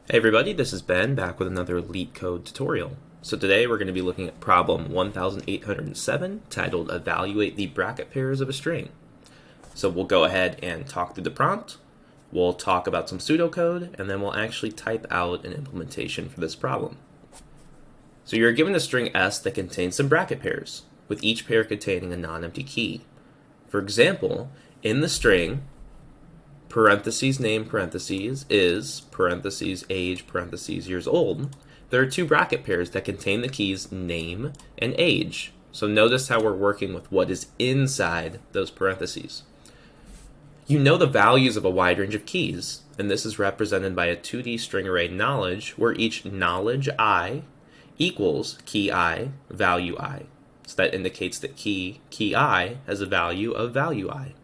Hey everybody, this is Ben back with another Leetcode tutorial. So today we're going to be looking at problem 1807 titled Evaluate the Bracket Pairs of a String. So we'll go ahead and talk through the prompt, we'll talk about some pseudocode, and then we'll actually type out an implementation for this problem. So you're given a string S that contains some bracket pairs, with each pair containing a non-empty key. For example, in the string, parentheses name parentheses is parentheses age parentheses years old, there are two bracket pairs that contain the keys name and age. So notice how we're working with what is inside those parentheses. You know the values of a wide range of keys, and this is represented by a 2D string array knowledge where each knowledge I equals key I, value I. So that indicates that key I has a value of value I.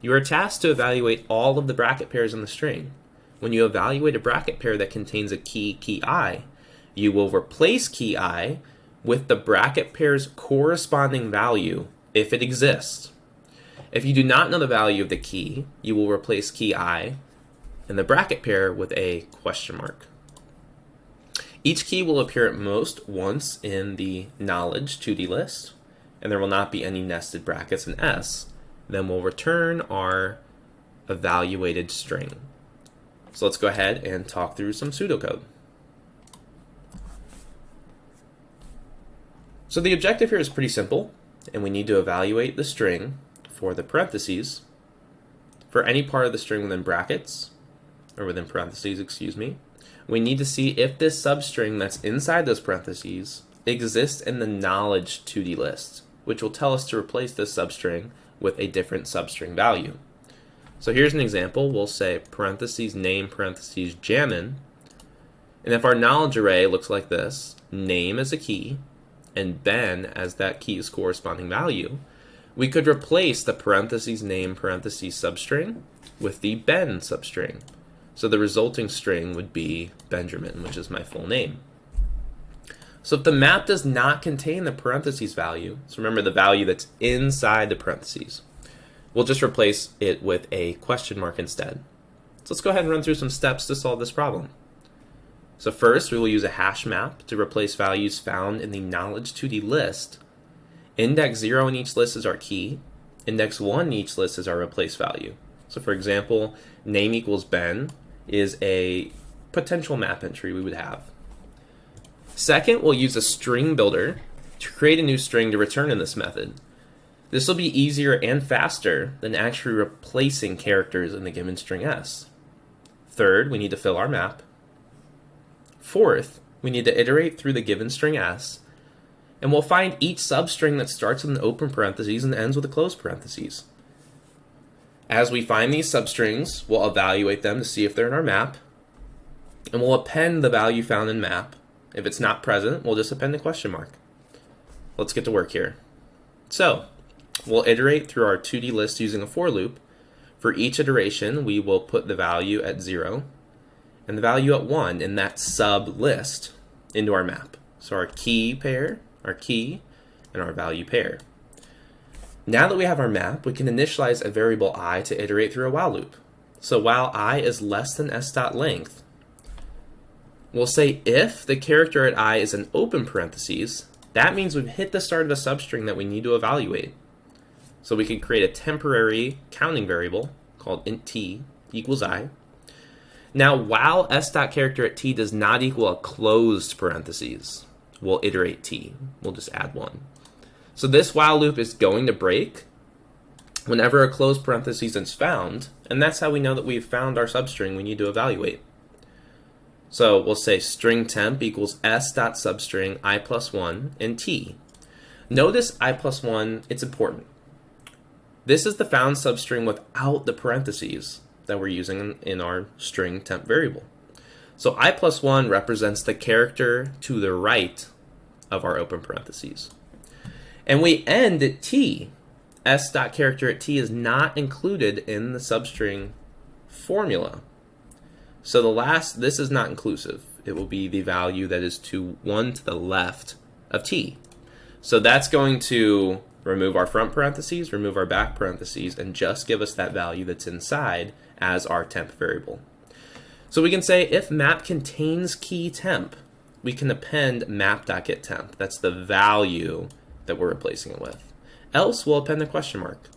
You are tasked to evaluate all of the bracket pairs in the string. When you evaluate a bracket pair that contains a key I, you will replace key I with the bracket pair's corresponding value if it exists. If you do not know the value of the key, you will replace key I in the bracket pair with a question mark. Each key will appear at most once in the knowledge 2D list, and there will not be any nested brackets in S. Then we'll return our evaluated string. So let's go ahead and talk through some pseudocode. So the objective here is pretty simple, and we need to evaluate the string for the parentheses for any part of the string within brackets, or within parentheses, excuse me. We need to see if this substring that's inside those parentheses exists in the knowledge 2D list, which will tell us to replace this substring with a different substring value. So here's an example. We'll say parentheses name parentheses jammin', and if our knowledge array looks like this, name as a key and Ben as that key's corresponding value, we could replace the parentheses name parentheses substring with the Ben substring. So the resulting string would be Benjamin, which is my full name. So if the map does not contain the parentheses value, so remember the value that's inside the parentheses, we'll just replace it with a question mark instead. So let's go ahead and run through some steps to solve this problem. So first, we will use a hash map to replace values found in the knowledge 2D list. Index 0 in each list is our key. Index 1 in each list is our replace value. So for example, name equals Ben is a potential map entry we would have. Second, we'll use a string builder to create a new string to return in this method. This will be easier and faster than actually replacing characters in the given string S. Third, we need to fill our map. Fourth, we need to iterate through the given string S, and we'll find each substring that starts with an open parentheses and ends with a closed parentheses. As we find these substrings, we'll evaluate them to see if they're in our map, and we'll append the value found in map. If it's not present, we'll just append a question mark. Let's get to work here. So, we'll iterate through our 2D list using a for loop. For each iteration, we will put the value at 0 and the value at 1 in that sub list into our map. So our key pair, our key, and our value pair. Now that we have our map, we can initialize a variable I to iterate through a while loop. So while I is less than s.length, we'll say if the character at I is an open parentheses, that means we've hit the start of the substring that we need to evaluate. So we can create a temporary counting variable called int t equals I. Now while s.character at t does not equal a closed parentheses, we'll iterate t. We'll just add 1. So this while loop is going to break whenever a closed parentheses is found, and that's how we know that we've found our substring we need to evaluate. So we'll say string temp equals s.substring I plus 1 and t. Notice I plus 1, it's important. This is the found substring without the parentheses that we're using in our string temp variable. So I plus 1 represents the character to the right of our open parentheses. And we end at t. S.character at t is not included in the substring formula. So this is not inclusive. It will be the value that is to 1 to the left of t. So that's going to remove our front parentheses, remove our back parentheses, and just give us that value that's inside as our temp variable. So we can say if map contains key temp, we can append map.getTemp. That's the value that we're replacing it with. Else, we'll append a question mark.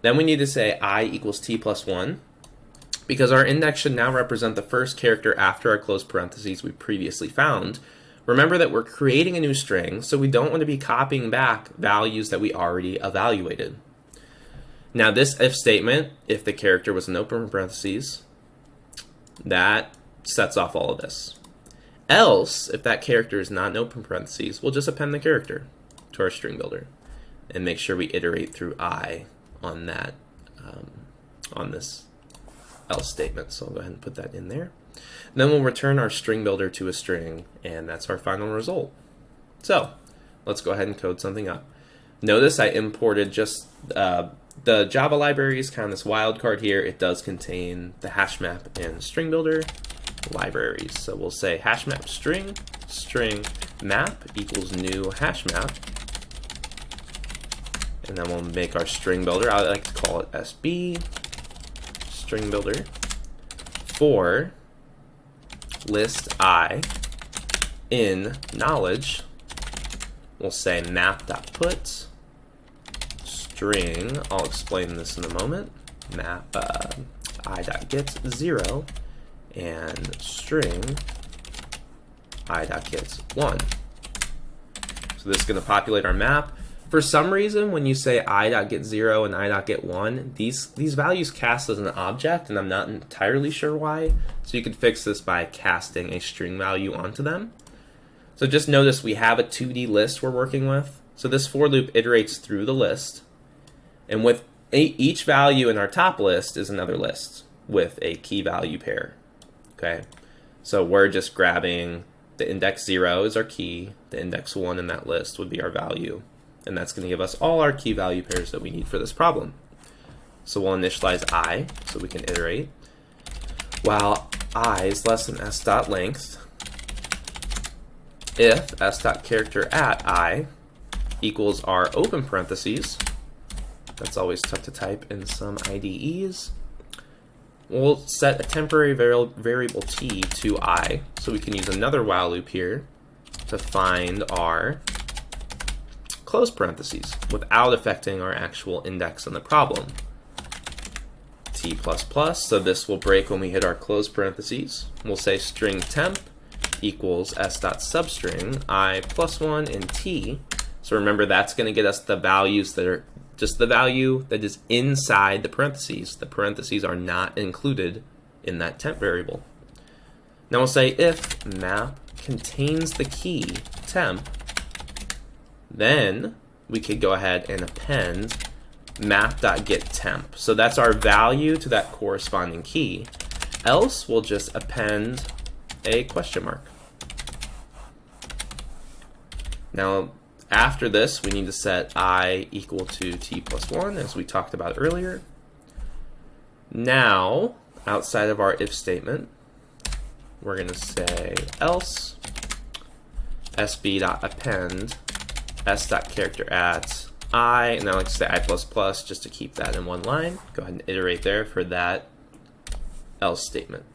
Then we need to say I equals t plus 1, because our index should now represent the first character after our closed parentheses we previously found. Remember that we're creating a new string, so we don't want to be copying back values that we already evaluated. Now this if statement, if the character was an open parentheses, that sets off all of this. Else, if that character is not an open parentheses, we'll just append the character to our string builder and make sure we iterate through I on that, on this else statement. So I'll go ahead and put that in there. Then we'll return our string builder to a string, and that's our final result. So let's go ahead and code something up. Notice I imported just the Java library is kind of this wildcard here. It does contain the hash map and string builder libraries. So we'll say hash map string map equals new hash map. And then we'll make our string builder. I like to call it SB string builder for list I in knowledge. We'll say map.put string. I'll explain this in a moment. Map I.get 0 and string I.get 1. So this is going to populate our map. For some reason, when you say I.get 0 and I.get 1, these values cast as an object, and I'm not entirely sure why. So you could fix this by casting a string value onto them. So just notice we have a 2D list we're working with. So this for loop iterates through the list. And with each value in our top list is another list with a key value pair. Okay, so we're just grabbing the index 0 is our key, the index 1 in that list would be our value. And that's going to give us all our key value pairs that we need for this problem. So we'll initialize I, so we can iterate. While I is less than s.length, if s.character at I equals our open parentheses, that's always tough to type in some IDEs, we'll set a temporary variable t to I, so we can use another while loop here to find our close parentheses without affecting our actual index in the problem. T++, so this will break when we hit our close parentheses. We'll say string temp equals s.substring I plus 1 and t. So remember, that's going to get us the values that are just the value that is inside the parentheses. The parentheses are not included in that temp variable. Now we'll say if map contains the key temp, then we could go ahead and append map.getTemp. So that's our value to that corresponding key. Else, we'll just append a question mark. Now, after this, we need to set I equal to t plus 1, as we talked about earlier. Now, outside of our if statement, we're going to say else sb.append s.character at I, and I like to say I++ just to keep that in one line. Go ahead and iterate there for that else statement.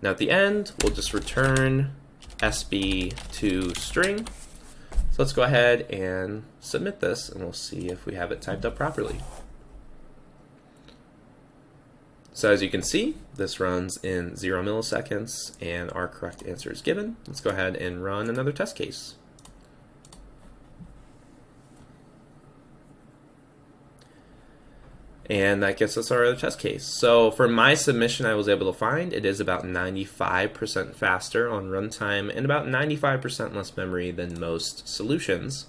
Now at the end, we'll just return sb to string. So let's go ahead and submit this, and we'll see if we have it typed up properly. So as you can see, this runs in 0 milliseconds, and our correct answer is given. Let's go ahead and run another test case. And that gets us our other test case. So for my submission, I was able to find it is about 95% faster on runtime and about 95% less memory than most solutions.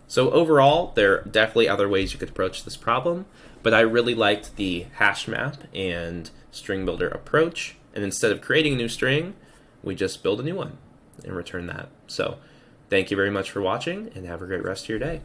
So overall, there are definitely other ways you could approach this problem, but I really liked the hash map and string builder approach. And instead of creating a new string, we just build a new one and return that. So thank you very much for watching, and have a great rest of your day.